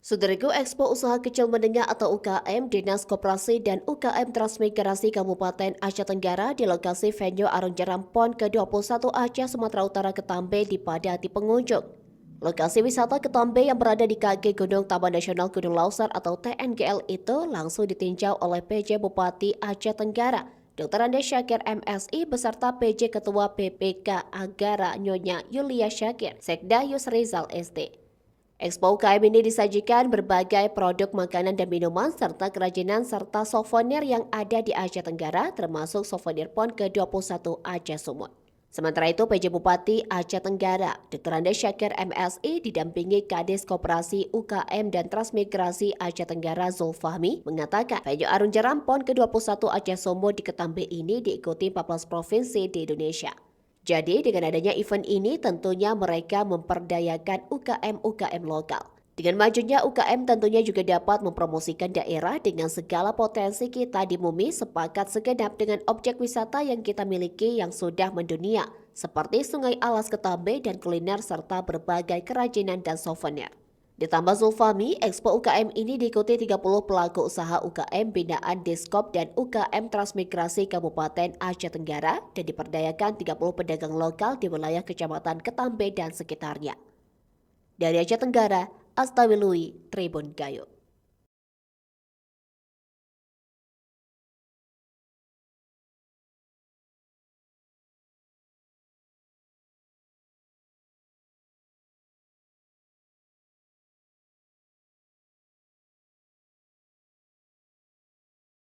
Saudaraku, Expo Usaha Kecil Menengah atau UKM Dinas Koperasi dan UKM Transmigrasi Kabupaten Aceh Tenggara di lokasi venue Arung Jeram PON ke-21 Aceh Sumatera Utara Ketambe dipadati pengunjung. Lokasi wisata Ketambe yang berada di kaki Gunung Taman Nasional Gunung Lauser atau TNGL itu langsung ditinjau oleh PJ Bupati Aceh Tenggara, Dr. Andes Syakir MSI beserta PJ Ketua PPK Agara Nyonya Yulia Syakir, Sekda Yusrizal SD. Expo UKM ini disajikan berbagai produk makanan dan minuman serta kerajinan serta souvenir yang ada di Aceh Tenggara termasuk souvenir PON ke-21 Aceh Sumut. Sementara itu PJ Bupati Aceh Tenggara, Dr. Andes Syakir MSI didampingi Kadis Koperasi UKM dan Transmigrasi Aceh Tenggara Zulfahmi mengatakan venue Arung Jeram PON ke-21 Aceh Sumut di Ketambe ini diikuti 14 provinsi di Indonesia. Jadi dengan adanya event ini tentunya mereka memperdayakan UKM-UKM lokal. Dengan majunya UKM tentunya juga dapat mempromosikan daerah dengan segala potensi kita di bumi sepakat segenap dengan objek wisata yang kita miliki yang sudah mendunia, seperti Sungai Alas Ketambe dan kuliner serta berbagai kerajinan dan souvenir. Ditambah Zulfahmi, Expo UKM ini diikuti 30 pelaku usaha UKM binaan Diskop dan UKM Transmigrasi Kabupaten Aceh Tenggara dan diperdayakan 30 pedagang lokal di wilayah Kecamatan Ketambe dan sekitarnya. Dari Aceh Tenggara, Astawilui, Tribun Gayo.